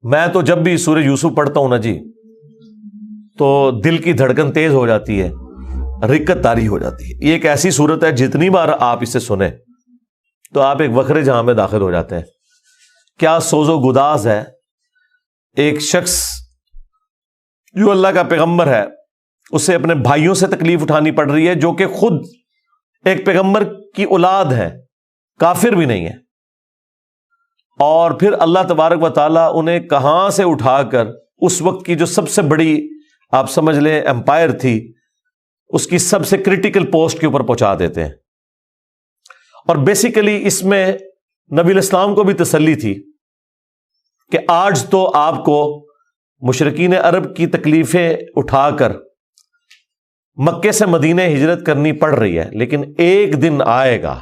میں تو جب بھی سورہ یوسف پڑھتا ہوں نا جی تو دل کی دھڑکن تیز ہو جاتی ہے، رکت طاری ہو جاتی ہے۔ یہ ایک ایسی صورت ہے جتنی بار آپ اسے سنیں تو آپ ایک وکھرے جہاں میں داخل ہو جاتے ہیں۔ کیا سوز و گداز ہے، ایک شخص جو اللہ کا پیغمبر ہے اسے اپنے بھائیوں سے تکلیف اٹھانی پڑ رہی ہے جو کہ خود ایک پیغمبر کی اولاد ہے، کافر بھی نہیں ہے، اور پھر اللہ تبارک و تعالیٰ انہیں کہاں سے اٹھا کر اس وقت کی جو سب سے بڑی آپ سمجھ لیں امپائر تھی اس کی سب سے کرٹیکل پوسٹ کے اوپر پہنچا دیتے ہیں۔ اور بیسیکلی اس میں نبی الاسلام کو بھی تسلی تھی کہ آج تو آپ کو مشرکین عرب کی تکلیفیں اٹھا کر مکے سے مدینہ ہجرت کرنی پڑ رہی ہے، لیکن ایک دن آئے گا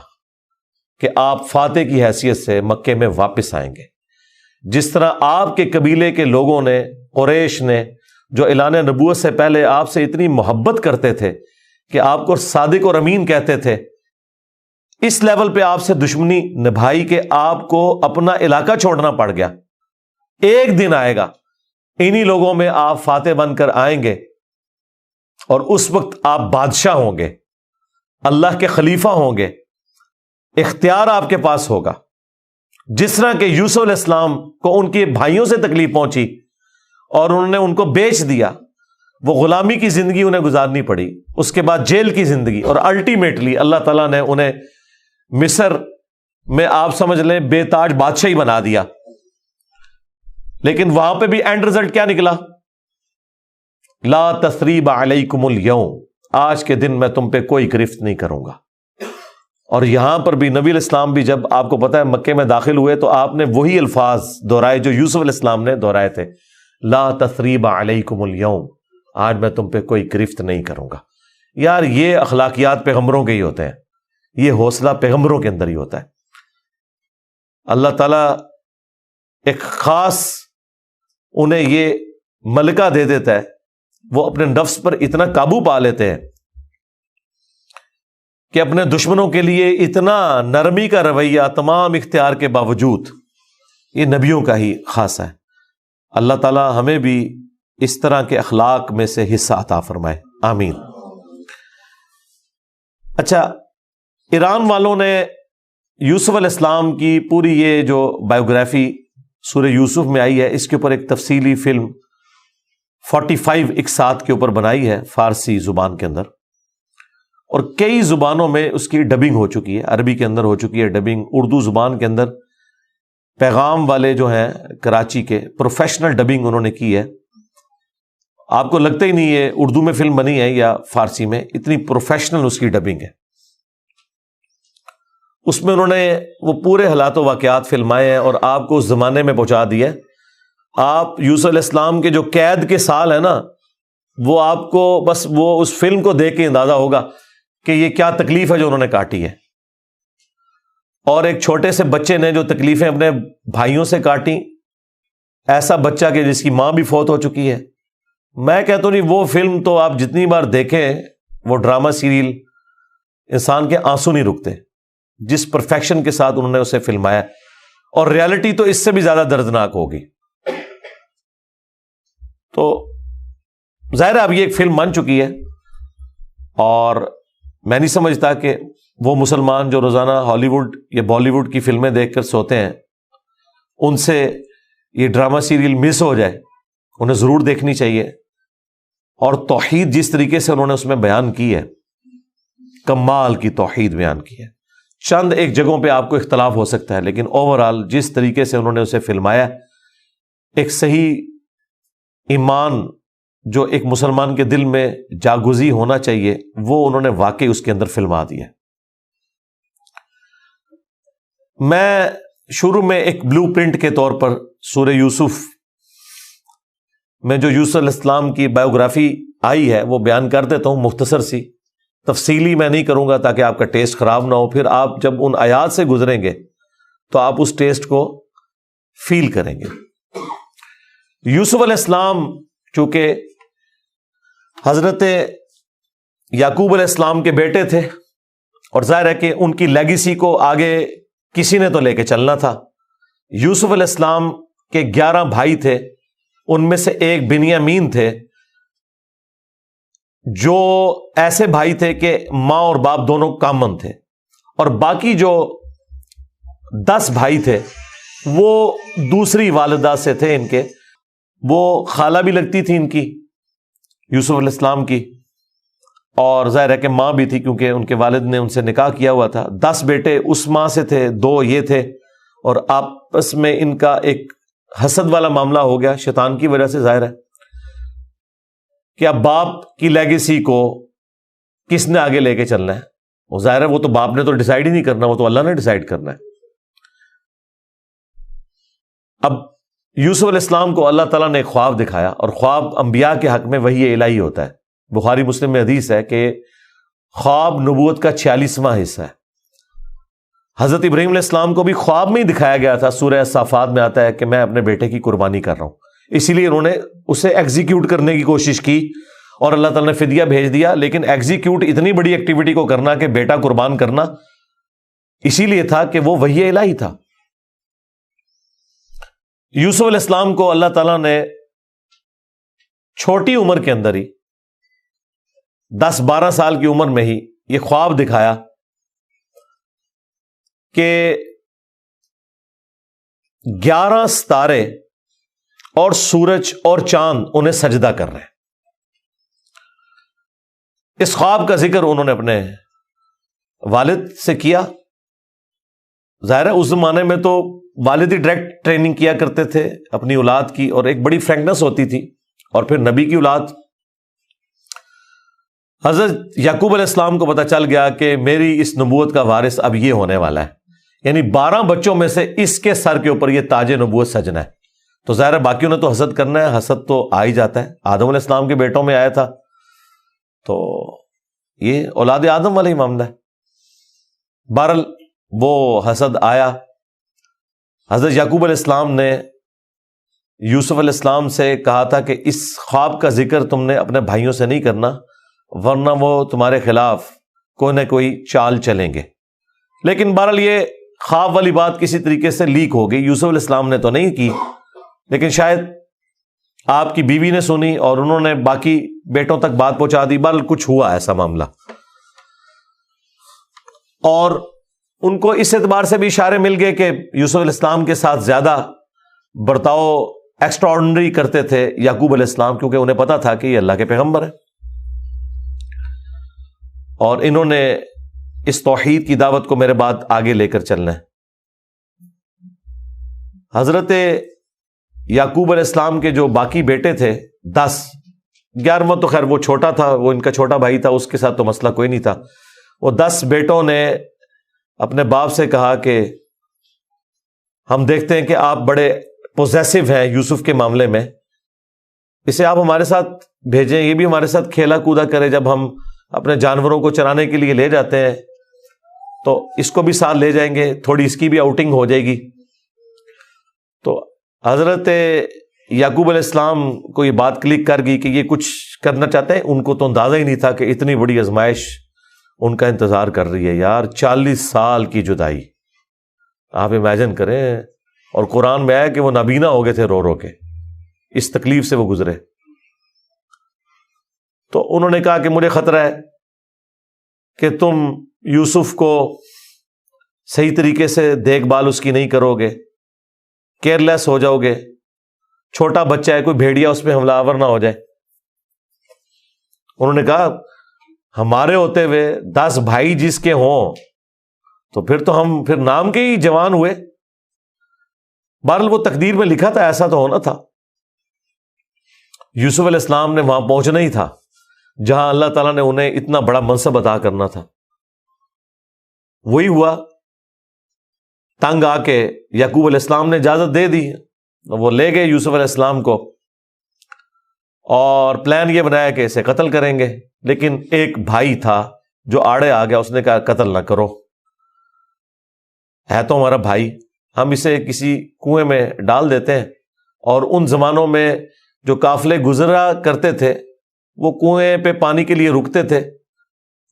کہ آپ فاتح کی حیثیت سے مکے میں واپس آئیں گے۔ جس طرح آپ کے قبیلے کے لوگوں نے، قریش نے، جو اعلان نبوت سے پہلے آپ سے اتنی محبت کرتے تھے کہ آپ کو صادق اور امین کہتے تھے، اس لیول پہ آپ سے دشمنی نبھائی کہ آپ کو اپنا علاقہ چھوڑنا پڑ گیا۔ ایک دن آئے گا انہی لوگوں میں آپ فاتح بن کر آئیں گے، اور اس وقت آپ بادشاہ ہوں گے، اللہ کے خلیفہ ہوں گے، اختیار آپ کے پاس ہوگا۔ جس طرح کہ یوسف علیہ السلام کو ان کے بھائیوں سے تکلیف پہنچی اور انہوں نے ان کو بیچ دیا، وہ غلامی کی زندگی انہیں گزارنی پڑی، اس کے بعد جیل کی زندگی، اور الٹیمیٹلی اللہ تعالیٰ نے انہیں مصر میں آپ سمجھ لیں بے تاج بادشاہی بنا دیا۔ لیکن وہاں پہ بھی اینڈ رزلٹ کیا نکلا؟ لا تثریب علیکم اليوم، آج کے دن میں تم پہ کوئی گرفت نہیں کروں گا۔ اور یہاں پر بھی نبی علیہ السلام بھی جب آپ کو پتہ ہے مکے میں داخل ہوئے تو آپ نے وہی الفاظ دہرائے جو یوسف علیہ السلام نے دہرائے تھے، لا تثریب علیکم اليوم، آج میں تم پہ کوئی گرفت نہیں کروں گا۔ یار یہ اخلاقیات پیغمبروں کے ہی ہوتے ہیں، یہ حوصلہ پیغمبروں کے اندر ہی ہوتا ہے۔ اللہ تعالیٰ ایک خاص انہیں یہ ملکہ دے دیتا ہے، وہ اپنے نفس پر اتنا قابو پا لیتے ہیں کہ اپنے دشمنوں کے لیے اتنا نرمی کا رویہ تمام اختیار کے باوجود، یہ نبیوں کا ہی خاصہ ہے۔ اللہ تعالیٰ ہمیں بھی اس طرح کے اخلاق میں سے حصہ عطا فرمائے، آمین۔ اچھا، ایران والوں نے یوسف علیہ السلام کی پوری یہ جو بایوگرافی سورہ یوسف میں آئی ہے، اس کے اوپر ایک تفصیلی فلم 45 اقساط کے اوپر بنائی ہے فارسی زبان کے اندر، اور کئی زبانوں میں اس کی ڈبنگ ہو چکی ہے۔ عربی کے اندر ہو چکی ہے ڈبنگ، اردو زبان کے اندر پیغام والے جو ہیں کراچی کے پروفیشنل ڈبنگ انہوں نے کی ہے۔ آپ کو لگتا ہی نہیں یہ اردو میں فلم بنی ہے یا فارسی میں، اتنی پروفیشنل اس کی ڈبنگ ہے۔ اس میں انہوں نے وہ پورے حالات و واقعات فلمائے ہیں اور آپ کو اس زمانے میں پہنچا دیا ہے۔ آپ یوسف علیہ السلام کے جو قید کے سال ہیں نا، وہ آپ کو بس وہ اس فلم کو دیکھ کے اندازہ ہوگا کہ یہ کیا تکلیف ہے جو انہوں نے کاٹی ہے، اور ایک چھوٹے سے بچے نے جو تکلیفیں اپنے بھائیوں سے کاٹی، ایسا بچہ کہ جس کی ماں بھی فوت ہو چکی ہے۔ میں کہتا ہوں نہیں، وہ فلم تو آپ جتنی بار دیکھیں، وہ ڈرامہ سیریل، انسان کے آنسو نہیں رکتے جس پرفیکشن کے ساتھ انہوں نے اسے فلمایا، اور ریالٹی تو اس سے بھی زیادہ دردناک ہوگی۔ تو ظاہر ہے اب یہ ایک فلم بن چکی ہے، اور میں نہیں سمجھتا کہ وہ مسلمان جو روزانہ ہالی ووڈ یا بالی ووڈ کی فلمیں دیکھ کر سوتے ہیں، ان سے یہ ڈرامہ سیریل مس ہو جائے، انہیں ضرور دیکھنی چاہیے۔ اور توحید جس طریقے سے انہوں نے اس میں بیان کی ہے، کمال کی توحید بیان کی ہے۔ چند ایک جگہوں پہ آپ کو اختلاف ہو سکتا ہے، لیکن اوورآل جس طریقے سے انہوں نے اسے فلمایا، ایک صحیح ایمان جو ایک مسلمان کے دل میں جاگزی ہونا چاہیے، وہ انہوں نے واقعی اس کے اندر فلما دیا۔ میں شروع میں ایک بلو پرنٹ کے طور پر سورہ یوسف میں جو یوسف علیہ السلام کی بایوگرافی آئی ہے وہ بیان کر دیتا ہوں، مختصر سی، تفصیلی میں نہیں کروں گا تاکہ آپ کا ٹیسٹ خراب نہ ہو۔ پھر آپ جب ان آیات سے گزریں گے تو آپ اس ٹیسٹ کو فیل کریں گے۔ یوسف علیہ السلام چونکہ حضرت یعقوب علیہ السلام کے بیٹے تھے، اور ظاہر ہے کہ ان کی لیگیسی کو آگے کسی نے تو لے کے چلنا تھا۔ یوسف علیہ السلام کہ 11 بھائی تھے، ان میں سے ایک بنیامین تھے، جو ایسے بھائی تھے کہ ماں اور باپ دونوں کامن تھے، اور باقی جو 10 بھائی تھے وہ دوسری والدہ سے تھے ان کے، وہ خالہ بھی لگتی تھی ان کی، یوسف علیہ السلام کی، اور ظاہر ہے کہ ماں بھی تھی کیونکہ ان کے والد نے ان سے نکاح کیا ہوا تھا۔ 10 بیٹے اس ماں سے تھے، 2 یہ تھے، اور آپس میں ان کا ایک حسد والا معاملہ ہو گیا شیطان کی وجہ سے، ظاہر ہے کہ اب باپ کی لیگیسی کو کس نے آگے لے کے چلنا ہے، وہ ظاہر ہے وہ تو باپ نے تو ڈیسائیڈ ہی نہیں کرنا، وہ تو اللہ نے ڈیسائیڈ کرنا ہے۔ اب یوسف علیہ السلام کو اللہ تعالیٰ نے ایک خواب دکھایا، اور خواب انبیاء کے حق میں وحی الہی ہوتا ہے۔ بخاری مسلم میں حدیث ہے کہ خواب نبوت کا 46واں حصہ ہے۔ حضرت ابراہیم علیہ السلام کو بھی خواب میں ہی دکھایا گیا تھا، سورہ صافات میں آتا ہے کہ میں اپنے بیٹے کی قربانی کر رہا ہوں، اسی لیے انہوں نے اسے ایگزیکیوٹ کرنے کی کوشش کی اور اللہ تعالیٰ نے فدیہ بھیج دیا، لیکن ایگزیکیوٹ اتنی بڑی ایکٹیویٹی کو کرنا کہ بیٹا قربان کرنا، اسی لیے تھا کہ وہ وحی الہی تھا۔ یوسف علیہ السلام کو اللہ تعالیٰ نے چھوٹی عمر کے اندر ہی 10-12 سال کی عمر میں ہی یہ خواب دکھایا کہ 11 ستارے اور سورج اور چاند انہیں سجدہ کر رہے ہیں۔ اس خواب کا ذکر انہوں نے اپنے والد سے کیا۔ ظاہر ہے اس زمانے میں تو والد ہی ڈائریکٹ ٹریننگ کیا کرتے تھے اپنی اولاد کی، اور ایک بڑی فرینکنس ہوتی تھی، اور پھر نبی کی اولاد۔ حضرت یعقوب علیہ السلام کو پتہ چل گیا کہ میری اس نبوت کا وارث اب یہ ہونے والا ہے، یعنی 12 بچوں میں سے اس کے سر کے اوپر یہ تاج نبوت سجنا ہے۔ تو ظاہر ہے باقیوں نے تو حسد کرنا ہے، حسد تو آ ہی جاتا ہے، آدم علیہ السلام کے بیٹوں میں آیا تھا، تو یہ اولاد آدم والا ہی معاملہ ہے۔ بہرحال وہ حسد آیا۔ حضرت یعقوب علیہ السلام نے یوسف علیہ السلام سے کہا تھا کہ اس خواب کا ذکر تم نے اپنے بھائیوں سے نہیں کرنا، ورنہ وہ تمہارے خلاف کوئی نہ کوئی چال چلیں گے۔ لیکن بہرحال یہ خواب والی بات کسی طریقے سے لیک ہو گئی، یوسف علیہ السلام نے تو نہیں کی، لیکن شاید آپ کی بیوی نے سنی اور انہوں نے باقی بیٹوں تک بات پہنچا دی۔ بہرحال کچھ ہوا ایسا معاملہ، اور ان کو اس اعتبار سے بھی اشارے مل گئے کہ یوسف علیہ السلام کے ساتھ زیادہ برتاؤ ایکسٹرا آرڈنری کرتے تھے یعقوب علیہ السلام، کیونکہ انہیں پتا تھا کہ یہ اللہ کے پیغمبر ہیں، اور انہوں نے اس توحید کی دعوت کو میرے بعد آگے لے کر چلنا ہے۔ حضرت یعقوب علیہ السلام کے جو باقی بیٹے تھے 10، 11واں تو خیر وہ چھوٹا تھا، وہ ان کا چھوٹا بھائی تھا، اس کے ساتھ تو مسئلہ کوئی نہیں تھا۔ وہ 10 بیٹوں نے اپنے باپ سے کہا کہ ہم دیکھتے ہیں کہ آپ بڑے پوزیسو ہیں یوسف کے معاملے میں، اسے آپ ہمارے ساتھ بھیجیں، یہ بھی ہمارے ساتھ کھیلا کودا کرے، جب ہم اپنے جانوروں کو چرانے کے لیے لے جاتے ہیں تو اس کو بھی ساتھ لے جائیں گے، تھوڑی اس کی بھی آؤٹنگ ہو جائے گی۔ تو حضرت یعقوب علیہ السلام کو یہ بات کلک کر گئی کہ یہ کچھ کرنا چاہتے ہیں۔ ان کو تو اندازہ ہی نہیں تھا کہ اتنی بڑی آزمائش ان کا انتظار کر رہی ہے۔ یار 40 سال کی جدائی آپ امیجن کریں، اور قرآن میں آیا کہ وہ نابینا ہو گئے تھے رو رو کے، اس تکلیف سے وہ گزرے۔ تو انہوں نے کہا کہ مجھے خطرہ ہے کہ تم یوسف کو صحیح طریقے سے دیکھ بھال اس کی نہیں کرو گے، کیئر لیس ہو جاؤ گے، چھوٹا بچہ ہے، کوئی بھیڑیا اس پہ حملہ آور نہ ہو جائے۔ انہوں نے کہا ہمارے ہوتے ہوئے 10 بھائی جس کے ہوں تو پھر تو ہم پھر نام کے ہی جوان ہوئے۔ بہرحال وہ تقدیر میں لکھا تھا، ایسا تو ہونا تھا۔ یوسف علیہ السلام نے وہاں پہنچنا ہی تھا جہاں اللہ تعالیٰ نے انہیں اتنا بڑا منصب عطا کرنا تھا۔ وہی ہوا، تنگ آ کے یعقوب علیہ السلام نے اجازت دے دی، وہ لے گئے یوسف علیہ السلام کو، اور پلان یہ بنایا کہ اسے قتل کریں گے۔ لیکن ایک بھائی تھا جو آڑے آ گیا، اس نے کہا قتل نہ کرو، ہے تو ہمارا بھائی، ہم اسے کسی کنویں میں ڈال دیتے ہیں۔ اور ان زمانوں میں جو قافلے گزرا کرتے تھے وہ کنویں پہ پانی کے لیے رکتے تھے،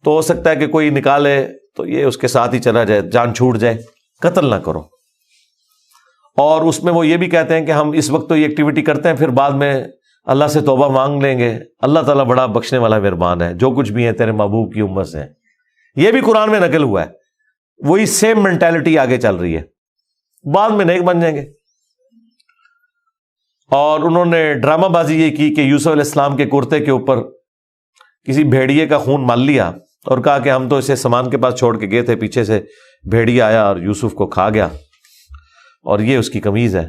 تو ہو سکتا ہے کہ کوئی نکالے تو یہ اس کے ساتھ ہی چلا جائے، جان چھوٹ جائے، قتل نہ کرو۔ اور اس میں وہ یہ بھی کہتے ہیں کہ ہم اس وقت تو یہ ایکٹیویٹی کرتے ہیں، پھر بعد میں اللہ سے توبہ مانگ لیں گے، اللہ تعالیٰ بڑا بخشنے والا مہربان ہے، جو کچھ بھی ہے تیرے محبوب کی امت سے۔ یہ بھی قرآن میں نقل ہوا ہے، وہی سیم مینٹالٹی آگے چل رہی ہے، بعد میں نیک بن جائیں گے۔ اور انہوں نے ڈرامہ بازی یہ کی کہ یوسف علیہ السلام کے کرتے کے اوپر کسی بھیڑیے کا خون مال لیا اور کہا کہ ہم تو اسے سامان کے پاس چھوڑ کے گئے تھے، پیچھے سے بھیڑیا آیا اور یوسف کو کھا گیا، اور یہ اس کی قمیض ہے۔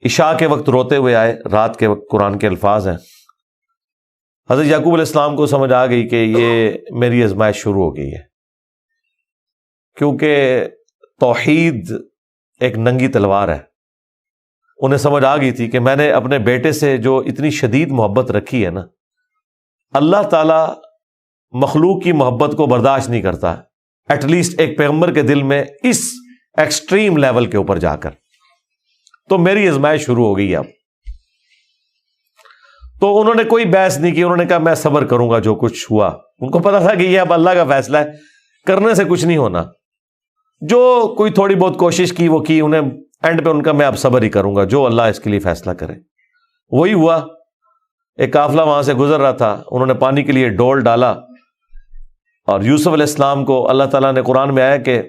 عشاء کے وقت روتے ہوئے آئے، رات کے وقت قرآن کے الفاظ ہیں۔ حضرت یعقوب علیہ السلام کو سمجھ آ گئی کہ یہ میری آزمائش شروع ہو گئی ہے، کیونکہ توحید ایک ننگی تلوار ہے۔ انہیں سمجھ آ گئی تھی کہ میں نے اپنے بیٹے سے جو اتنی شدید محبت رکھی ہے نا، اللہ تعالیٰ مخلوق کی محبت کو برداشت نہیں کرتا، ایٹ لیسٹ ایک پیغمبر کے دل میں اس ایکسٹریم لیول کے اوپر جا کر۔ تو میری آزمائش شروع ہو گئی اب۔ تو انہوں نے کوئی بحث نہیں کی، انہوں نے کہا میں صبر کروں گا جو کچھ ہوا۔ ان کو پتا تھا کہ یہ اب اللہ کا فیصلہ ہے، کرنے سے کچھ نہیں ہونا۔ جو کوئی تھوڑی بہت کوشش کی وہ کی، انہیں اینڈ پہ ان کا میں اب صبر ہی کروں گا، جو اللہ اس کے لیے فیصلہ کرے وہی ہوا۔ ایک قافلہ وہاں سے گزر رہا تھا، انہوں نے پانی کے لیے ڈول ڈالا، اور یوسف علیہ السلام کو اللہ تعالیٰ نے قرآن میں آیا کہ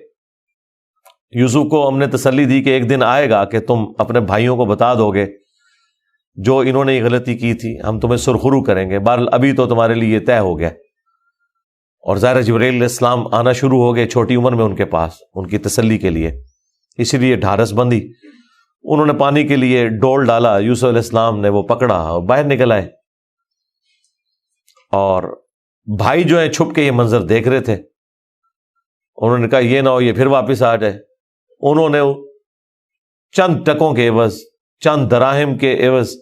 یوسف کو ہم نے تسلی دی کہ ایک دن آئے گا کہ تم اپنے بھائیوں کو بتا دو گے جو انہوں نے یہ غلطی کی تھی، ہم تمہیں سرخرو کریں گے۔ بہرحال ابھی تو تمہارے لیے یہ طے ہو گیا، اور ظاہر جبرائیل علیہ السلام آنا شروع ہو گئے چھوٹی عمر میں ان کے پاس، ان کی تسلی کے لیے، اسی لیے ڈھارس بندی۔ انہوں نے پانی کے لیے ڈول ڈالا، یوسف علیہ السلام نے وہ پکڑا اور باہر نکل آئے، اور بھائی جو ہیں چھپ کے یہ منظر دیکھ رہے تھے۔ انہوں نے کہا یہ نہ ہو یہ پھر واپس آ جائے۔ انہوں نے چند ٹکوں کے عوض، چند دراہم کے عوض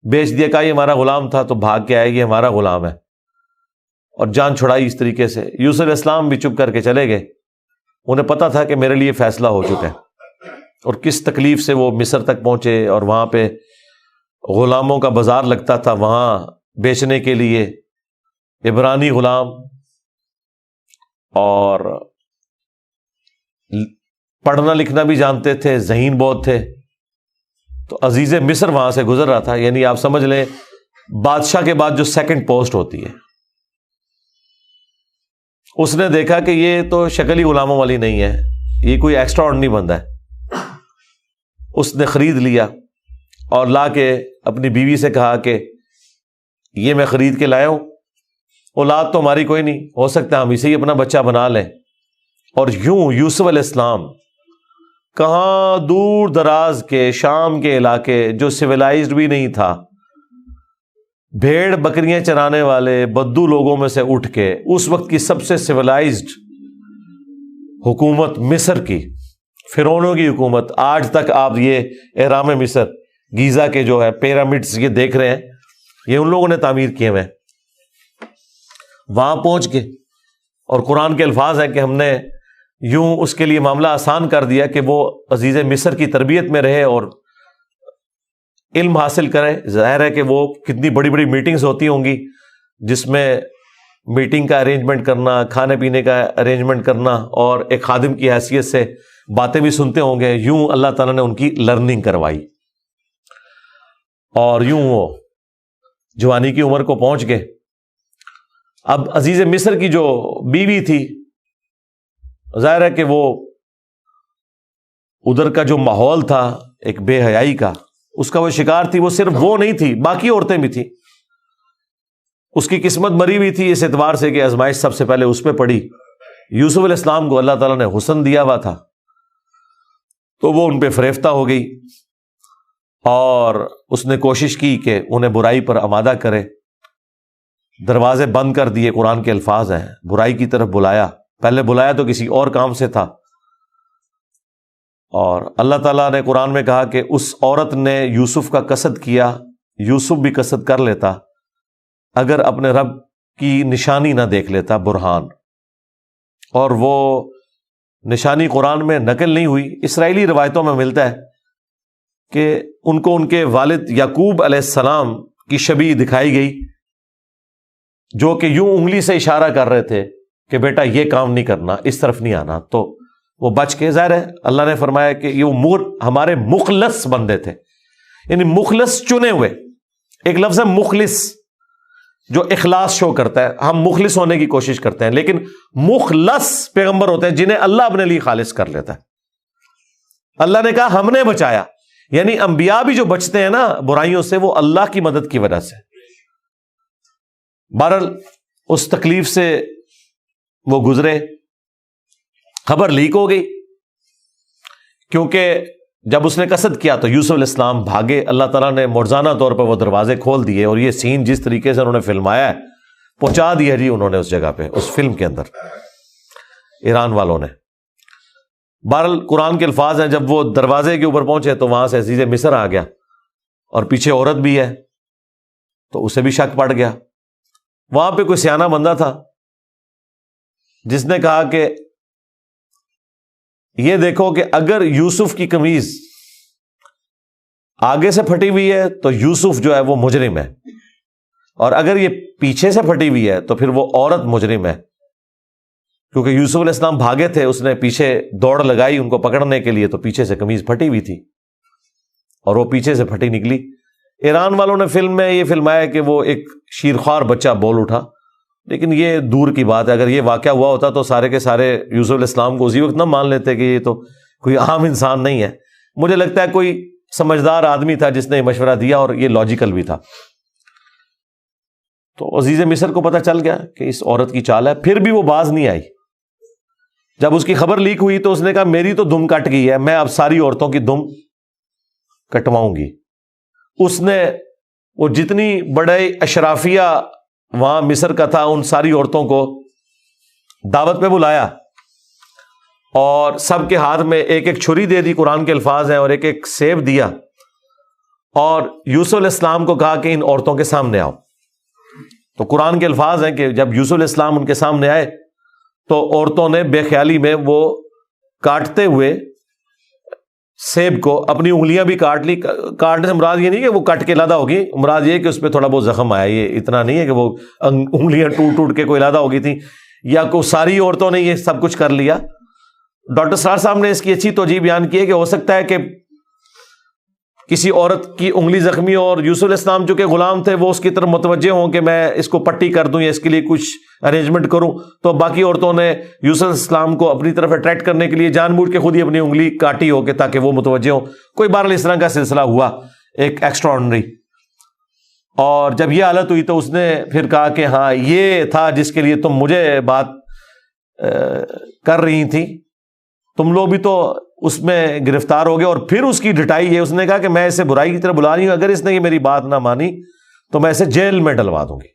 بیچ دیا، کہا یہ ہمارا غلام تھا، تو بھاگ کے آئے یہ ہمارا غلام ہے، اور جان چھڑائی اس طریقے سے۔ یوسف علیہ السلام بھی چپ کر کے چلے گئے، انہیں پتا تھا کہ میرے لیے فیصلہ ہو چکا ہے، اور کس تکلیف سے وہ مصر تک پہنچے، اور وہاں پہ غلاموں کا بازار لگتا تھا، وہاں بیچنے کے لیے عبرانی غلام، اور پڑھنا لکھنا بھی جانتے تھے، ذہین بہت تھے۔ تو عزیز مصر وہاں سے گزر رہا تھا، یعنی آپ سمجھ لیں بادشاہ کے بعد جو سیکنڈ پوسٹ ہوتی ہے۔ اس نے دیکھا کہ یہ تو شکل ہی غلاموں والی نہیں ہے، یہ کوئی ایکسٹرا آرڈنری بندہ ہے۔ اس نے خرید لیا اور لا کے اپنی بیوی سے کہا کہ یہ میں خرید کے لایا ہوں، اولاد تو ہماری کوئی نہیں، ہو سکتا ہے ہم اسے ہی اپنا بچہ بنا لیں۔ اور یوں یوسف علیہ السلام کہاں دور دراز کے شام کے علاقے جو سویلائزڈ بھی نہیں تھا، بھیڑ بکریاں چرانے والے بدو لوگوں میں سے اٹھ کے اس وقت کی سب سے سویلائزڈ حکومت مصر کی، فرعونوں کی حکومت، آج تک آپ یہ اہرام مصر گیزا کے جو ہے پیرامڈز یہ دیکھ رہے ہیں، یہ ان لوگوں نے تعمیر کیے ہوئے ہیں۔ وہاں پہنچ کے، اور قرآن کے الفاظ ہیں کہ ہم نے یوں اس کے لیے معاملہ آسان کر دیا کہ وہ عزیز مصر کی تربیت میں رہے اور علم حاصل کرے۔ ظاہر ہے کہ وہ کتنی بڑی بڑی میٹنگز ہوتی ہوں گی، جس میں میٹنگ کا ارینجمنٹ کرنا، کھانے پینے کا ارینجمنٹ کرنا، اور ایک خادم کی حیثیت سے باتیں بھی سنتے ہوں گے۔ یوں اللہ تعالیٰ نے ان کی لرننگ کروائی، اور یوں وہ جوانی کی عمر کو پہنچ گئے۔ اب عزیز مصر کی جو بیوی تھی، ظاہر ہے کہ وہ ادھر کا جو ماحول تھا ایک بے حیائی کا، اس کا وہ شکار تھی۔ وہ صرف وہ نہیں تھی، باقی عورتیں بھی تھیں۔ اس کی قسمت مری ہوئی تھی اس اعتبار سے کہ آزمائش سب سے پہلے اس پہ پڑی۔ یوسف علیہ السلام کو اللہ تعالیٰ نے حسن دیا ہوا تھا، تو وہ ان پہ فریفتہ ہو گئی، اور اس نے کوشش کی کہ انہیں برائی پر آمادہ کرے۔ دروازے بند کر دیے، قرآن کے الفاظ ہیں، برائی کی طرف بلایا۔ پہلے بلایا تو کسی اور کام سے تھا، اور اللہ تعالیٰ نے قرآن میں کہا کہ اس عورت نے یوسف کا قصد کیا، یوسف بھی قصد کر لیتا اگر اپنے رب کی نشانی نہ دیکھ لیتا، برہان۔ اور وہ نشانی قرآن میں نقل نہیں ہوئی، اسرائیلی روایتوں میں ملتا ہے کہ ان کو ان کے والد یعقوب علیہ السلام کی شبیہ دکھائی گئی، جو کہ یوں انگلی سے اشارہ کر رہے تھے کہ بیٹا یہ کام نہیں کرنا، اس طرف نہیں آنا۔ تو وہ بچ کے، ظاہر ہے اللہ نے فرمایا کہ یہ ہمارے مخلص بندے تھے، یعنی مخلص چنے ہوئے. ایک لفظ ہے مخلص جو اخلاص شو کرتا ہے، ہم مخلص ہونے کی کوشش کرتے ہیں، لیکن مخلص پیغمبر ہوتے ہیں جنہیں اللہ اپنے لیے خالص کر لیتا ہے. اللہ نے کہا ہم نے بچایا، یعنی انبیاء بھی جو بچتے ہیں نا برائیوں سے، وہ اللہ کی مدد کی وجہ سے. بہرحال اس تکلیف سے وہ گزرے، خبر لیک ہو گئی، کیونکہ جب اس نے قصد کیا تو یوسف علیہ السلام بھاگے. اللہ تعالیٰ نے مرزانہ طور پر وہ دروازے کھول دیے، اور یہ سین جس طریقے سے انہوں نے فلمایا ہے پہنچا دیا جی انہوں نے اس جگہ پہ، اس فلم کے اندر ایران والوں نے. بہرحال قرآن کے الفاظ ہیں، جب وہ دروازے کے اوپر پہنچے تو وہاں سے عزیز مصر آ گیا، اور پیچھے عورت بھی ہے تو اسے بھی شک پڑ گیا. وہاں پہ کوئی سیانہ بندہ تھا جس نے کہا کہ یہ دیکھو کہ اگر یوسف کی قمیض آگے سے پھٹی ہوئی ہے تو یوسف جو ہے وہ مجرم ہے، اور اگر یہ پیچھے سے پھٹی ہوئی ہے تو پھر وہ عورت مجرم ہے، کیونکہ یوسف علیہ السلام بھاگے تھے، اس نے پیچھے دوڑ لگائی ان کو پکڑنے کے لیے، تو پیچھے سے قمیض پھٹی ہوئی تھی اور وہ پیچھے سے پھٹی نکلی. ایران والوں نے فلم میں یہ فلمایا کہ وہ ایک شیرخوار بچہ بول اٹھا، لیکن یہ دور کی بات ہے. اگر یہ واقعہ ہوا ہوتا تو سارے کے سارے یوسف علیہ السلام کو اسی وقت نہ مان لیتے کہ یہ تو کوئی عام انسان نہیں ہے. مجھے لگتا ہے کوئی سمجھدار آدمی تھا جس نے یہ مشورہ دیا، اور یہ لاجیکل بھی تھا. تو عزیز مصر کو پتہ چل گیا کہ اس عورت کی چال ہے، پھر بھی وہ باز نہیں آئی. جب اس کی خبر لیک ہوئی تو اس نے کہا میری تو دم کٹ گئی ہے، میں اب ساری عورتوں کی دم کٹواؤں گی. اس نے وہ جتنی بڑے اشرافیہ وہاں مصر کا تھا ان ساری عورتوں کو دعوت پہ بلایا، اور سب کے ہاتھ میں ایک ایک چھری دے دی، قرآن کے الفاظ ہیں، اور ایک ایک سیب دیا، اور یوسف علیہ السلام کو کہا کہ ان عورتوں کے سامنے آؤ. تو قرآن کے الفاظ ہیں کہ جب یوسف علیہ السلام ان کے سامنے آئے تو عورتوں نے بے خیالی میں وہ کاٹتے ہوئے سیب کو اپنی انگلیاں بھی کاٹ لی. کاٹنے سے مراد یہ نہیں کہ وہ کٹ کے علیحدہ ہوگی، مراد یہ کہ اس پہ تھوڑا بہت زخم آیا. یہ اتنا نہیں ہے کہ وہ انگلیاں ٹوٹ ٹوٹ کے کوئی علیحدہ ہو گئی تھی، یا کوئی ساری عورتوں نے یہ سب کچھ کر لیا. ڈاکٹر سرار صاحب نے اس کی اچھی توجہ بیان کی ہے کہ ہو سکتا ہے کہ کسی عورت کی انگلی زخمی ہو، اور یوسف علیہ السلام چونکہ غلام تھے وہ اس کی طرف متوجہ ہوں کہ میں اس کو پٹی کر دوں یا اس کے لیے کچھ ارینجمنٹ کروں، تو باقی عورتوں نے یوسف علیہ السلام کو اپنی طرف اٹریکٹ کرنے کے لیے جان بوجھ کے خود ہی اپنی انگلی کاٹی ہو کہ تاکہ وہ متوجہ ہوں. کوئی بہرحال اس طرح کا سلسلہ ہوا ایک ایکسٹرا آرڈنری. اور جب یہ حالت ہوئی تو اس نے پھر کہا کہ ہاں یہ تھا جس کے لیے تم مجھے بات کر رہی تھی، تم لوگ بھی تو اس میں گرفتار ہو گئے. اور پھر اس کی ڈٹائی ہے، اس نے کہا کہ میں اسے برائی کی طرف بلا رہی ہوں، اگر اس نے یہ میری بات نہ مانی تو میں اسے جیل میں ڈلوا دوں گی.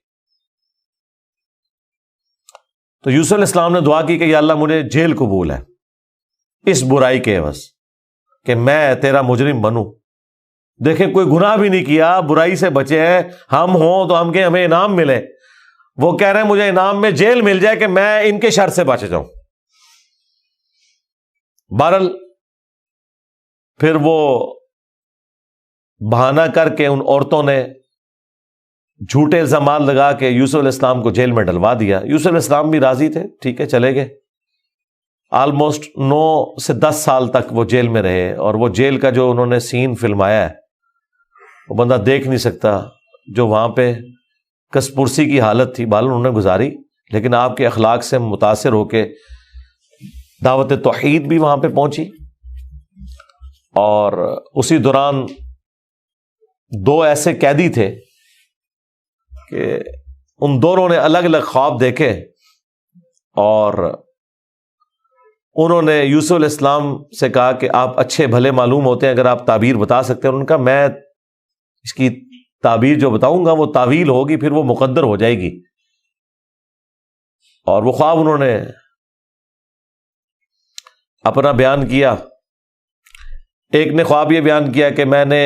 تو یوسف علیہ السلام نے دعا کی کہ یا اللہ مجھے جیل قبول ہے اس برائی کے عوض، کہ میں تیرا مجرم بنوں. دیکھیں کوئی گناہ بھی نہیں کیا، برائی سے بچے ہیں. ہم ہوں تو ہم کہ ہمیں انعام ملے، وہ کہہ رہے ہیں مجھے انعام میں جیل مل جائے کہ میں ان کے شر سے بچ جاؤں. بہرحال پھر وہ بہانہ کر کے ان عورتوں نے جھوٹے الزامات لگا کے یوسف علیہ السلام کو جیل میں ڈلوا دیا. یوسف علیہ السلام بھی راضی تھے، ٹھیک ہے چلے گئے. آلموسٹ 9 سے 10 سال تک وہ جیل میں رہے، اور وہ جیل کا جو انہوں نے سین فلمایا ہے وہ بندہ دیکھ نہیں سکتا. جو وہاں پہ کس پرسی کی حالت تھی بال انہوں نے گزاری، لیکن آپ کے اخلاق سے متاثر ہو کے دعوت توحید بھی وہاں پہ پہنچی. اور اسی دوران 2 ایسے قیدی تھے کہ ان دونوں نے الگ الگ خواب دیکھے، اور انہوں نے یوسف علیہ السلام سے کہا کہ آپ اچھے بھلے معلوم ہوتے ہیں، اگر آپ تعبیر بتا سکتے ہیں. انہوں نے کہا میں اس کی تعبیر جو بتاؤں گا وہ تعویل ہوگی، پھر وہ مقدر ہو جائے گی. اور وہ خواب انہوں نے اپنا بیان کیا. ایک نے خواب یہ بیان کیا کہ میں نے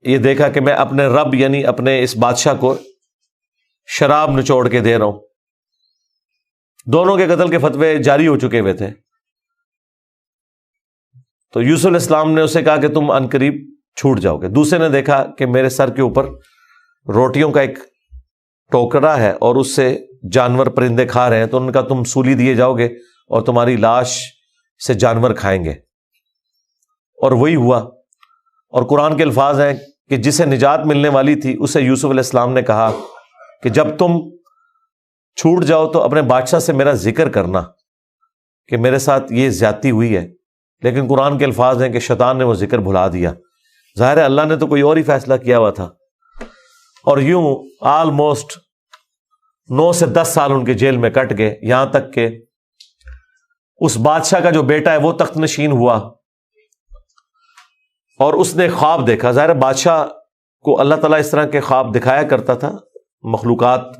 یہ دیکھا کہ میں اپنے رب یعنی اپنے اس بادشاہ کو شراب نچوڑ کے دے رہا ہوں. دونوں کے قتل کے فتوے جاری ہو چکے ہوئے تھے. تو یوسف علیہ السلام نے اسے کہا کہ تم عنقریب چھوٹ جاؤ گے. دوسرے نے دیکھا کہ میرے سر کے اوپر روٹیوں کا ایک ٹوکرا ہے اور اس سے جانور پرندے کھا رہے ہیں، تو ان کا تم سولی دیے جاؤ گے اور تمہاری لاش اسے جانور کھائیں گے، اور وہی ہوا۔ اور قرآن کے الفاظ ہیں کہ جسے نجات ملنے والی تھی اسے یوسف علیہ السلام نے کہا کہ جب تم چھوٹ جاؤ تو اپنے بادشاہ سے میرا ذکر کرنا کہ میرے ساتھ یہ زیادتی ہوئی ہے، لیکن قرآن کے الفاظ ہیں کہ شیطان نے وہ ذکر بھلا دیا۔ ظاہر ہے اللہ نے تو کوئی اور ہی فیصلہ کیا ہوا تھا، اور یوں آلموسٹ 9 سے 10 سال ان کے جیل میں کٹ گئے، یہاں تک کہ اس بادشاہ کا جو بیٹا ہے وہ تخت نشین ہوا، اور اس نے خواب دیکھا۔ ظاہر بادشاہ کو اللہ تعالیٰ اس طرح کے خواب دکھایا کرتا تھا، مخلوقات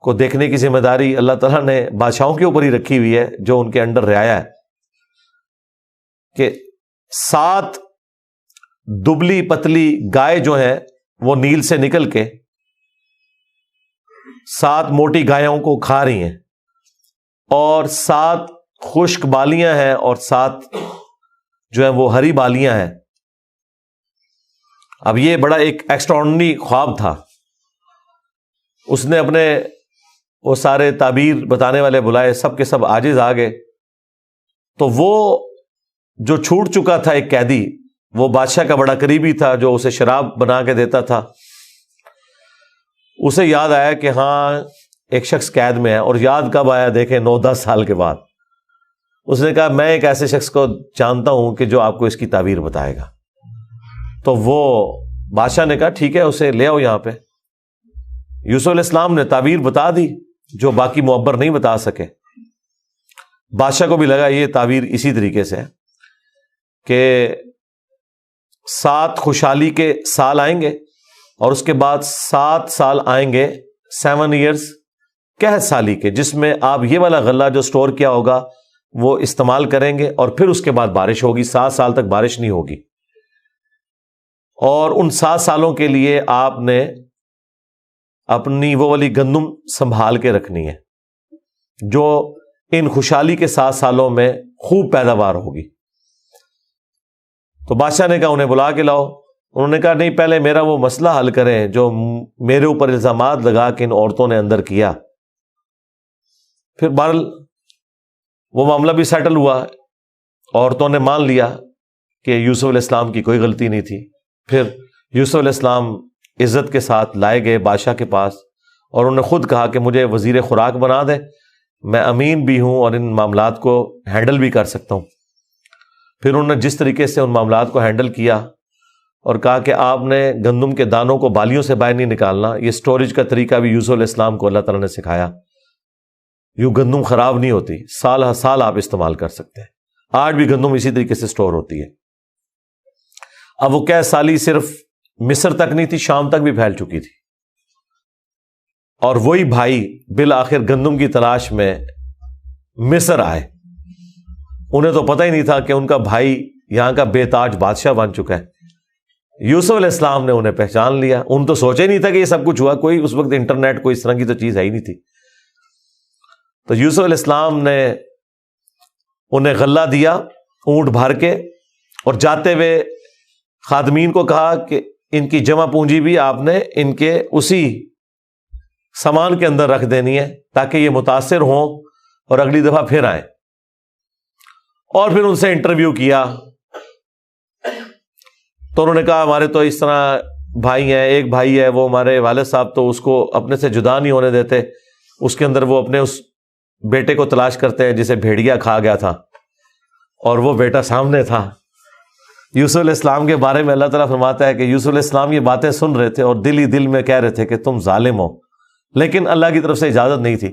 کو دیکھنے کی ذمہ داری اللہ تعالیٰ نے بادشاہوں کے اوپر ہی رکھی ہوئی ہے جو ان کے انڈر رعایا ہے، کہ 7 دبلی پتلی گائے جو ہیں وہ نیل سے نکل کے 7 موٹی گایوں کو کھا رہی ہیں، اور 7 خشک بالیاں ہیں اور 7 جو ہیں وہ ہری بالیاں ہیں۔ اب یہ بڑا ایک ایکسٹراڈنری خواب تھا۔ اس نے اپنے وہ سارے تعبیر بتانے والے بلائے، سب کے سب عاجز آ گئے۔ تو وہ جو چھوٹ چکا تھا ایک قیدی، وہ بادشاہ کا بڑا قریبی تھا جو اسے شراب بنا کے دیتا تھا، اسے یاد آیا کہ ہاں ایک شخص قید میں ہے۔ اور یاد کب آیا؟ دیکھیں 9-10 سال کے بعد۔ اس نے کہا میں ایک ایسے شخص کو جانتا ہوں کہ جو آپ کو اس کی تعبیر بتائے گا۔ تو وہ بادشاہ نے کہا ٹھیک ہے اسے لے آؤ یہاں پہ۔ یوسف علیہ السلام نے تعبیر بتا دی جو باقی معبر نہیں بتا سکے۔ بادشاہ کو بھی لگا یہ تعبیر اسی طریقے سے ہے کہ 7 خوشحالی کے سال آئیں گے، اور اس کے بعد 7 سال آئیں گے 7 ایئرز قحط سالی کے، جس میں آپ یہ والا غلہ جو سٹور کیا ہوگا وہ استعمال کریں گے، اور پھر اس کے بعد بارش ہوگی۔ 7 سال تک بارش نہیں ہوگی، اور ان 7 سالوں کے لیے آپ نے اپنی وہ والی گندم سنبھال کے رکھنی ہے جو ان خوشحالی کے 7 سالوں میں خوب پیداوار ہوگی۔ تو بادشاہ نے کہا انہیں بلا کے لاؤ۔ انہوں نے کہا نہیں، پہلے میرا وہ مسئلہ حل کریں جو میرے اوپر الزامات لگا کے ان عورتوں نے اندر کیا۔ پھر بہرحال وہ معاملہ بھی سیٹل ہوا، عورتوں نے مان لیا کہ یوسف علیہ السلام کی کوئی غلطی نہیں تھی۔ پھر یوسف علیہ السلام عزت کے ساتھ لائے گئے بادشاہ کے پاس، اور انہوں نے خود کہا کہ مجھے وزیر خوراک بنا دیں، میں امین بھی ہوں اور ان معاملات کو ہینڈل بھی کر سکتا ہوں۔ پھر انہوں نے جس طریقے سے ان معاملات کو ہینڈل کیا اور کہا کہ آپ نے گندم کے دانوں کو بالیوں سے باہر نہیں نکالنا، یہ سٹوریج کا طریقہ بھی یوسف علیہ السلام کو اللہ تعالیٰ نے سکھایا۔ یوں گندم خراب نہیں ہوتی، سال ہر سال آپ استعمال کر سکتے ہیں۔ آج بھی گندم اسی طریقے سے سٹور ہوتی ہے۔ اب وہ قحط سالی صرف مصر تک نہیں تھی، شام تک بھی پھیل چکی تھی، اور وہی بھائی بالآخر گندم کی تلاش میں مصر آئے۔ انہیں تو پتہ ہی نہیں تھا کہ ان کا بھائی یہاں کا بے تاج بادشاہ بن چکا ہے۔ یوسف علیہ السلام نے انہیں پہچان لیا۔ ان تو سوچا ہی نہیں تھا کہ یہ سب کچھ ہوا، کوئی اس وقت انٹرنیٹ کوئی اس طرح کی تو چیز ہے ہی نہیں تھی۔ تو یوسف علیہ السلام نے انہیں غلہ دیا اونٹ بھر کے، اور جاتے ہوئے خادمین کو کہا کہ ان کی جمع پونجی بھی آپ نے ان کے اسی سامان کے اندر رکھ دینی ہے تاکہ یہ متاثر ہوں اور اگلی دفعہ پھر آئیں۔ اور پھر ان سے انٹرویو کیا تو انہوں نے کہا ہمارے تو اس طرح بھائی ہیں، ایک بھائی ہے وہ ہمارے والد صاحب تو اس کو اپنے سے جدا نہیں ہونے دیتے، اس کے اندر وہ اپنے اس بیٹے کو تلاش کرتے ہیں جسے بھیڑیا کھا گیا تھا، اور وہ بیٹا سامنے تھا۔ یوسف علیہ السلام کے بارے میں اللہ تعالیٰ فرماتا ہے کہ یوسف علیہ السلام یہ باتیں سن رہے تھے اور دل ہی دل میں کہہ رہے تھے کہ تم ظالم ہو، لیکن اللہ کی طرف سے اجازت نہیں تھی۔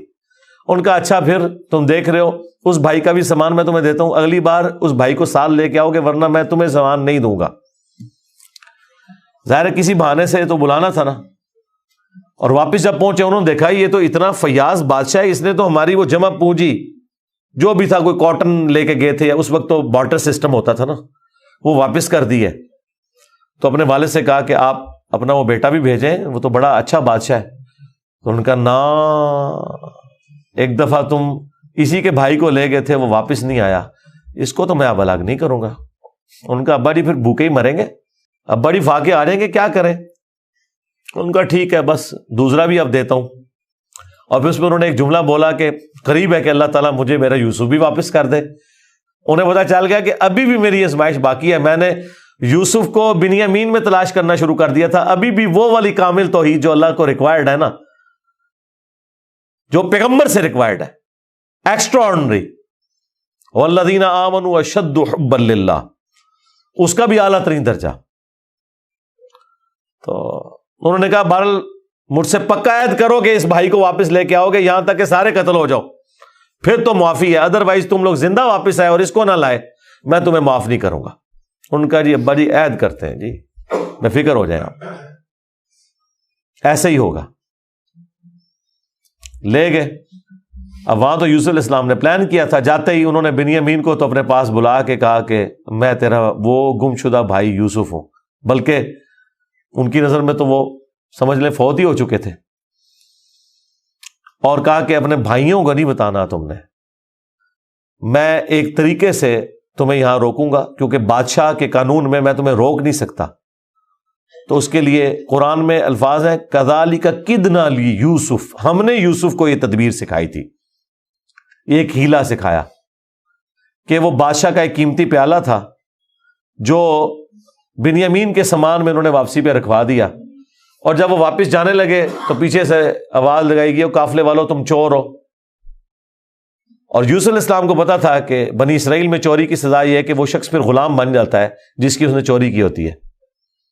ان کا اچھا پھر تم دیکھ رہے ہو اس بھائی کا بھی سامان میں تمہیں دیتا ہوں، اگلی بار اس بھائی کو ساتھ لے کے آؤ گے ورنہ میں تمہیں سامان نہیں دوں گا۔ ظاہر ہے کسی بہانے سے تو بلانا تھا نا۔ اور واپس جب پہنچے انہوں نے دیکھا یہ تو اتنا فیاض بادشاہ ہے، اس نے تو ہماری وہ جمع پونجی جو بھی تھا، کوئی کاٹن لے کے گئے تھے یا اس وقت تو بارٹر سسٹم ہوتا تھا نا، وہ واپس کر دی ہے۔ تو اپنے والد سے کہا کہ آپ اپنا وہ بیٹا بھی بھیجیں، وہ تو بڑا اچھا بادشاہ ہے۔ تو ان کا نا ایک دفعہ تم اسی کے بھائی کو لے گئے تھے، وہ واپس نہیں آیا، اس کو تو میں اب الگ نہیں کروں گا۔ ان کا ابا جی پھر بھوکے ہی مریں گے، ابا جی فاقے آ جائیں گے، کیا کریں؟ ان کا ٹھیک ہے بس دوسرا بھی اب دیتا ہوں۔ اور پھر اس میں انہوں نے ایک جملہ بولا کہ قریب ہے کہ اللہ تعالیٰ مجھے میرا یوسف بھی واپس کر دے۔ انہیں پتا چل گیا کہ ابھی بھی میری آزمائش باقی ہے. میں نے یوسف کو بنیامین میں تلاش کرنا شروع کر دیا تھا, ابھی بھی وہ والی کامل توحید جو اللہ کو ریکوائرڈ ہے نا, جو پیغمبر سے ریکوائرڈ ہے, ایکسٹرا آرڈنری, والذین آمنوا اشد حبا للہ, اس کا بھی اعلیٰ ترین درجہ. تو انہوں نے کہا بہرحال مجھ سے پکا عہد کرو کہ اس بھائی کو واپس لے کے آؤ گے یہاں تک کہ سارے قتل ہو جاؤ, پھر تو معافی ہے, ادروائز تم لوگ زندہ واپس آئے اور اس کو نہ لائے میں تمہیں معاف نہیں کروں گا. ان کا جی ابا جی عہد کرتے ہیں جی, میں فکر ہو جائیں آپ, ایسے ہی ہوگا. لے گئے. اب وہاں تو یوسف علیہ السلام نے پلان کیا تھا, جاتے ہی انہوں نے بنیامین کو تو اپنے پاس بلا کے کہا کہ میں تیرا وہ گم شدہ بھائی یوسف ہوں, بلکہ ان کی نظر میں تو وہ سمجھ لیں فوت ہی ہو چکے تھے, اور کہا کہ اپنے بھائیوں کو نہیں بتانا تم نے, میں ایک طریقے سے تمہیں یہاں روکوں گا کیونکہ بادشاہ کے قانون میں تمہیں روک نہیں سکتا. تو اس کے لیے قرآن میں الفاظ ہیں کذالک کدنا لیوسف, ہم نے یوسف کو یہ تدبیر سکھائی تھی, ایک ہیلا سکھایا کہ وہ بادشاہ کا ایک قیمتی پیالہ تھا جو بنیامین کے سامان میں انہوں نے واپسی پہ رکھوا دیا, اور جب وہ واپس جانے لگے تو پیچھے سے آواز لگائی گئی قافلے والوں تم چور ہو. اور یوسف علیہ السلام کو پتا تھا کہ بنی اسرائیل میں چوری کی سزا یہ ہے کہ وہ شخص پھر غلام بن جاتا ہے جس کی اس نے چوری کی ہوتی ہے.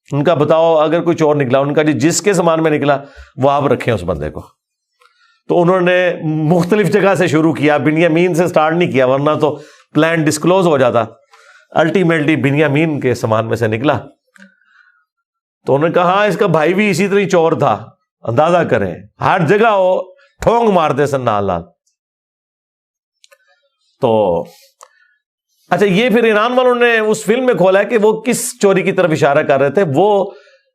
ان کا بتاؤ اگر کوئی چور نکلا, ان کا جی جس کے سامان میں نکلا وہ آپ رکھیں اس بندے کو. تو انہوں نے مختلف جگہ سے شروع کیا, بنیامین سے سٹارٹ نہیں کیا ورنہ تو پلان ڈسکلوز ہو جاتا. الٹیمیٹلی بنیامین کے سامان میں سے نکلا. تو انہوں نے کہا ہاں اس کا بھائی بھی اسی طرح چور تھا, اندازہ کریں ہر جگہ وہ ٹھونگ مارتے سن نال نال. تو اچھا یہ پھر ایران والوں نے اس فلم میں کھولا ہے کہ وہ کس چوری کی طرف اشارہ کر رہے تھے. وہ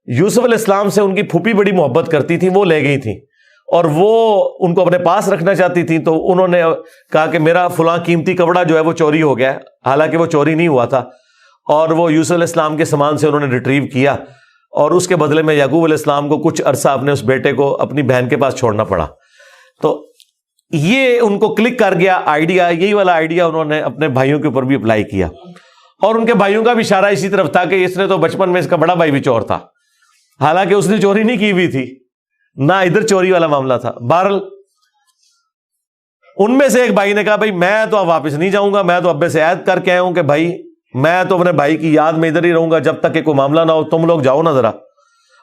یوسف علیہ السلام سے ان کی پھوپھی بڑی محبت کرتی تھی, وہ لے گئی تھی اور وہ ان کو اپنے پاس رکھنا چاہتی تھی. تو انہوں نے کہا کہ میرا فلاں قیمتی کپڑا جو ہے وہ چوری ہو گیا, حالانکہ وہ چوری نہیں ہوا تھا, اور وہ یوسف علیہ السلام کے سامان سے انہوں نے ریٹریو کیا, اور اس کے بدلے میں یعقوب علیہ السلام کو کچھ عرصہ اپنے اس بیٹے کو اپنی بہن کے پاس چھوڑنا پڑا. تو یہ ان کو کلک کر گیا آئیڈیا, یہی والا آئیڈیا انہوں نے اپنے بھائیوں کے اوپر بھی اپلائی کیا, اور ان کے بھائیوں کا بھی اشارہ اسی طرف تھا کہ اس نے تو بچپن میں اس کا بڑا بھائی بھی چور تھا, حالانکہ اس نے چوری نہیں کی ہوئی تھی, نہ ادھر چوری والا معاملہ تھا. بہرحال ان میں سے ایک بھائی نے کہا بھائی میں تو اب واپس نہیں جاؤں گا, میں تو ابے سے عہد کر کے آیا ہوں کہ بھائی میں تو اپنے بھائی کی یاد میں ادھر ہی رہوں گا جب تک کہ کوئی معاملہ نہ ہو, تم لوگ جاؤ نا ذرا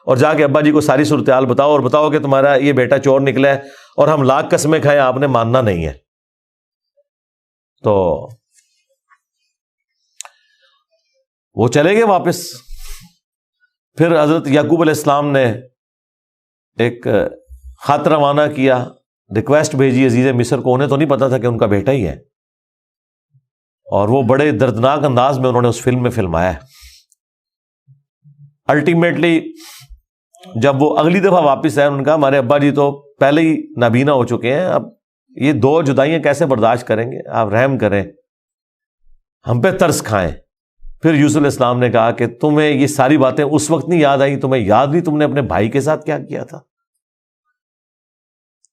اور جا کے ابا جی کو ساری صورتحال بتاؤ, اور بتاؤ کہ تمہارا یہ بیٹا چور نکلا ہے اور ہم لاکھ قسمیں کھائیں آپ نے ماننا نہیں ہے. تو وہ چلے گئے واپس. پھر حضرت یعقوب علیہ السلام نے ایک خط روانہ کیا, ریکویسٹ بھیجی عزیز مصر کو. انہیں تو نہیں پتا تھا کہ ان کا بیٹا ہی ہے, اور وہ بڑے دردناک انداز میں انہوں نے اس فلم میں فلمایا ہے. الٹیمیٹلی جب وہ اگلی دفعہ واپس آئے, انہوں نے کہا ہمارے ابا جی تو پہلے ہی نابینا ہو چکے ہیں, اب یہ 2 جدائیاں کیسے برداشت کریں گے, آپ رحم کریں, ہم پہ ترس کھائیں. پھر یوسف علیہ السلام نے کہا کہ تمہیں یہ ساری باتیں اس وقت نہیں یاد آئی, تمہیں یاد نہیں تم نے اپنے بھائی کے ساتھ کیا کیا تھا.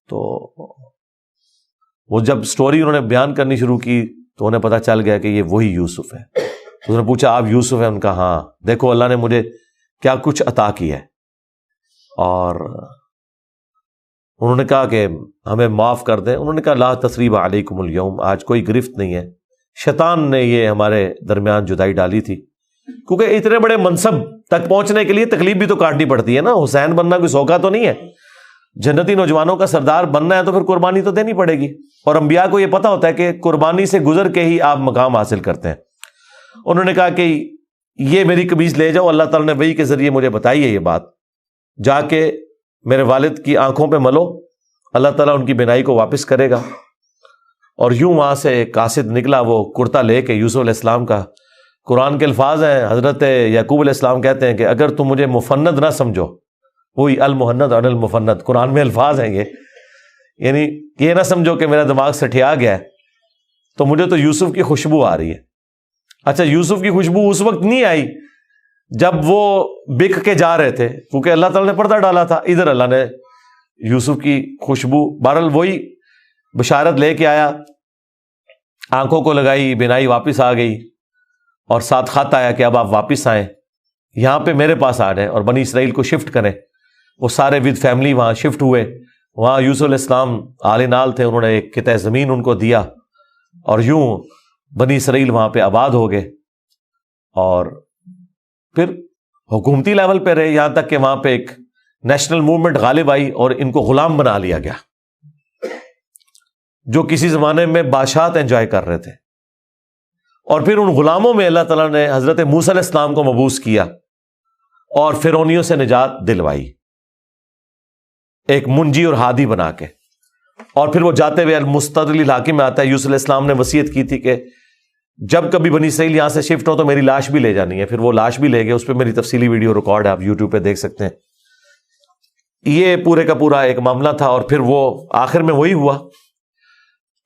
تو وہ جب سٹوری انہوں نے بیان کرنی شروع کی تو انہیں پتا چل گیا کہ یہ وہی یوسف ہے. تو انہوں نے پوچھا آپ یوسف ہیں؟ ان کا ہاں, دیکھو اللہ نے مجھے کیا کچھ عطا کیا ہے. اور انہوں نے کہا کہ ہمیں معاف کر دیں. انہوں نے کہا لا تثریب علیکم اليوم, آج کوئی گرفت نہیں ہے, شیطان نے یہ ہمارے درمیان جدائی ڈالی تھی. کیونکہ اتنے بڑے منصب تک پہنچنے کے لیے تکلیف بھی تو کاٹنی پڑتی ہے نا, حسین بننا کوئی سوکھا تو نہیں ہے, جنتی نوجوانوں کا سردار بننا ہے تو پھر قربانی تو دینی پڑے گی, اور انبیاء کو یہ پتا ہوتا ہے کہ قربانی سے گزر کے ہی آپ مقام حاصل کرتے ہیں. انہوں نے کہا کہ یہ میری قمیص لے جاؤ, اللہ تعالیٰ نے وحی کے ذریعے مجھے بتائی ہے یہ بات, جا کے میرے والد کی آنکھوں پہ ملو, اللہ تعالیٰ ان کی بینائی کو واپس کرے گا. اور یوں وہاں سے ایک قاصد نکلا, وہ کرتا لے کے یوسف علیہ السلام کا. قرآن کے الفاظ ہیں, حضرت یعقوب علیہ السلام کہتے ہیں کہ اگر تم مجھے مفند نہ سمجھو, وہی المحند اور المفند قرآن میں الفاظ ہیں یہ, یعنی یہ نہ سمجھو کہ میرا دماغ سٹھیا گیا ہے, تو مجھے تو یوسف کی خوشبو آ رہی ہے. اچھا یوسف کی خوشبو اس وقت نہیں آئی جب وہ بک کے جا رہے تھے, کیونکہ اللہ تعالیٰ نے پردہ ڈالا تھا. ادھر اللہ نے یوسف کی خوشبو, بہرحال وہی بشارت لے کے آیا آنکھوں کو لگائی، بینائی واپس آ گئی، اور ساتھ خط آیا کہ اب آپ واپس آئیں، یہاں پہ میرے پاس آ جائیں اور بنی اسرائیل کو شفٹ کریں۔ وہ سارے ود فیملی وہاں شفٹ ہوئے۔ وہاں یوسف علیہ السلام آل نال تھے، انہوں نے ایک قطعہ زمین ان کو دیا، اور یوں بنی اسرائیل وہاں پہ آباد ہو گئے، اور پھر حکومتی لیول پہ رہے، یہاں تک کہ وہاں پہ ایک نیشنل موومنٹ غالب آئی اور ان کو غلام بنا لیا گیا، جو کسی زمانے میں بادشاہت انجوائے کر رہے تھے۔ اور پھر ان غلاموں میں اللہ تعالیٰ نے حضرت موسیٰ علیہ السلام کو مبعوث کیا اور فرعونیوں سے نجات دلوائی، ایک منجی اور ہادی بنا کے۔ اور پھر وہ جاتے ہوئے المستدل علاقے میں آتا ہے، یوسف علیہ السلام نے وصیت کی تھی کہ جب کبھی بنی اسرائیل یہاں سے شفٹ ہو تو میری لاش بھی لے جانی ہے۔ پھر وہ لاش بھی لے گئے، اس پہ میری تفصیلی ویڈیو ریکارڈ ہے، آپ یوٹیوب پہ دیکھ سکتے ہیں۔ یہ پورے کا پورا ایک معاملہ تھا، اور پھر وہ آخر میں وہی ہوا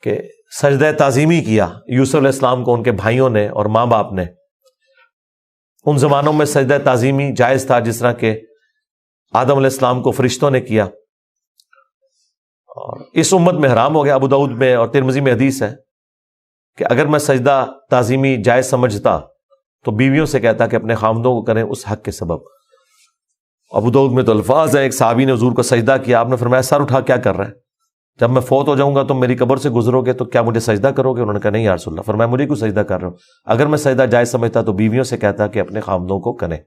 کہ سجدہ تعظیمی کیا یوسف علیہ السلام کو ان کے بھائیوں نے اور ماں باپ نے۔ ان زمانوں میں سجدہ تعظیمی جائز تھا، جس طرح کہ آدم علیہ السلام کو فرشتوں نے کیا، اور اس امت میں حرام ہو گیا۔ ابو داؤد میں اور ترمذی میں حدیث ہے کہ اگر میں سجدہ تعظیمی جائز سمجھتا تو بیویوں سے کہتا کہ اپنے خامدوں کو کریں اس حق کے سبب۔ ابو داؤد میں تو الفاظ ہیں، ایک صحابی نے حضور کو سجدہ کیا، آپ نے فرمایا سر اٹھا کیا کر رہے ہیں؟ جب میں فوت ہو جاؤں گا تم میری قبر سے گزرو گے تو کیا مجھے سجدہ کرو گے؟ انہوں نے کہا نہیں یا رسول اللہ۔ فرمایا مجھے کیوں سجدہ کر رہے ہو؟ اگر میں سجدہ جائز سمجھتا تو بیویوں سے کہتا کہ اپنے خامدوں کو کریں۔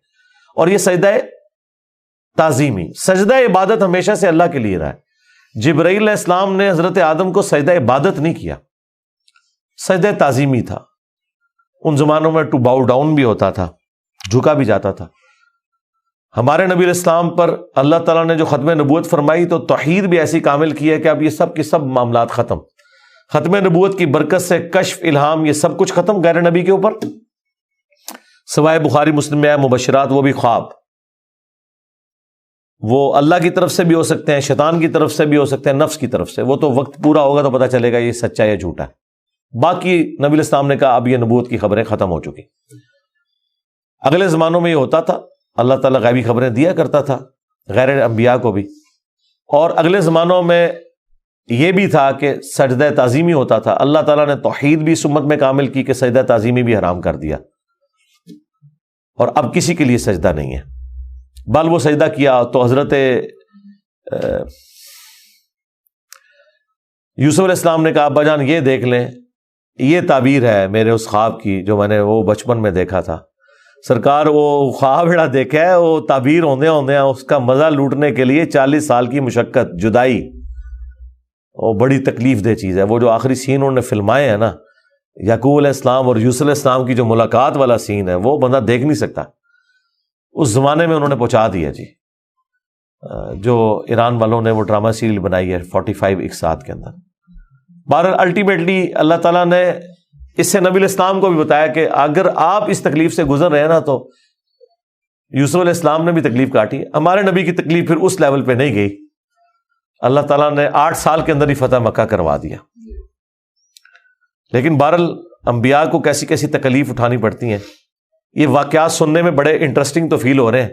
اور یہ سجدہ تعظیمی، سجدہ عبادت ہمیشہ سے اللہ کے لیے رہا ہے۔ جبرائیل علیہ السلام نے حضرت آدم کو سجدہ عبادت نہیں کیا، سجدہ تعظیمی تھا۔ ان زمانوں میں ٹو باؤ ڈاؤن بھی ہوتا تھا، جھکا بھی جاتا تھا۔ ہمارے نبی علیہ السلام پر اللہ تعالیٰ نے جو ختم نبوت فرمائی تو توحید بھی ایسی کامل کی ہے کہ اب یہ سب کی سب معاملات ختم۔ ختم نبوت کی برکت سے کشف، الہام، یہ سب کچھ ختم غیر نبی کے اوپر، سوائے بخاری مسلم میں ہے مبشرات، وہ بھی خواب، وہ اللہ کی طرف سے بھی ہو سکتے ہیں، شیطان کی طرف سے بھی ہو سکتے ہیں، نفس کی طرف سے۔ وہ تو وقت پورا ہوگا تو پتہ چلے گا یہ سچا یا جھوٹا ہے۔ باقی نبی علیہ السلام نے کہا اب یہ نبوت کی خبریں ختم ہو چکی۔ اگلے زمانوں میں یہ ہوتا تھا، اللہ تعالیٰ غیبی خبریں دیا کرتا تھا غیر انبیاء کو بھی، اور اگلے زمانوں میں یہ بھی تھا کہ سجدہ تعظیمی ہوتا تھا۔ اللہ تعالیٰ نے توحید بھی اس امت میں کامل کی کہ سجدہ تعظیمی بھی حرام کر دیا، اور اب کسی کے لیے سجدہ نہیں ہے۔ بل وہ سجدہ کیا تو حضرت یوسف علیہ السلام نے کہا ابا جان یہ دیکھ لیں، یہ تعبیر ہے میرے اس خواب کی جو میں نے وہ بچپن میں دیکھا تھا۔ سرکار وہ خواب بڑا دیکھا ہے، وہ تعبیر ہوندے اس کا مزہ لوٹنے کے لیے 40 سال کی مشقت، جدائی، وہ بڑی تکلیف دہ چیز ہے۔ وہ جو آخری سین انہوں نے فلمائے ہیں نا، یعقوب علیہ السلام اور یوسف علیہ السلام کی جو ملاقات والا سین ہے، وہ بندہ دیکھ نہیں سکتا۔ اس زمانے میں انہوں نے پہنچا دیا جی، جو ایران والوں نے وہ ڈرامہ سیریل بنائی ہے 45 اقساط کے اندر۔ بہرحال الٹیمیٹلی اللہ تعالیٰ نے اس سے نبی علیہ السلام کو بھی بتایا کہ اگر آپ اس تکلیف سے گزر رہے ہیں نا، تو یوسف علیہ السلام نے بھی تکلیف کاٹی۔ ہمارے نبی کی تکلیف پھر اس لیول پہ نہیں گئی، اللہ تعالیٰ نے 8 سال کے اندر ہی فتح مکہ کروا دیا۔ لیکن بہرحال انبیاء کو کیسی کیسی تکلیف اٹھانی پڑتی ہیں۔ یہ واقعات سننے میں بڑے انٹرسٹنگ تو فیل ہو رہے ہیں،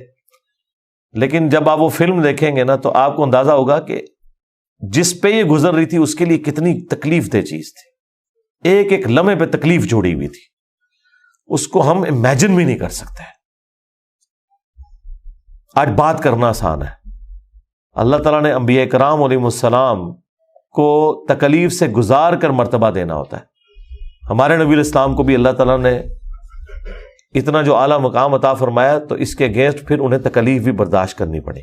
لیکن جب آپ وہ فلم دیکھیں گے نا تو آپ کو اندازہ ہوگا کہ جس پہ یہ گزر رہی تھی اس کے لیے کتنی تکلیف دہ چیز تھی۔ ایک ایک لمحے پہ تکلیف جوڑی ہوئی تھی، اس کو ہم امیجن بھی نہیں کر سکتے۔ آج بات کرنا آسان ہے، اللہ تعالیٰ نے انبیاء کرام علیہ السلام کو تکلیف سے گزار کر مرتبہ دینا ہوتا ہے۔ ہمارے نبی علیہ السلام کو بھی اللہ تعالیٰ نے اتنا جو اعلیٰ مقام عطا فرمایا تو اس کے اگینسٹ پھر انہیں تکلیف بھی برداشت کرنی پڑی۔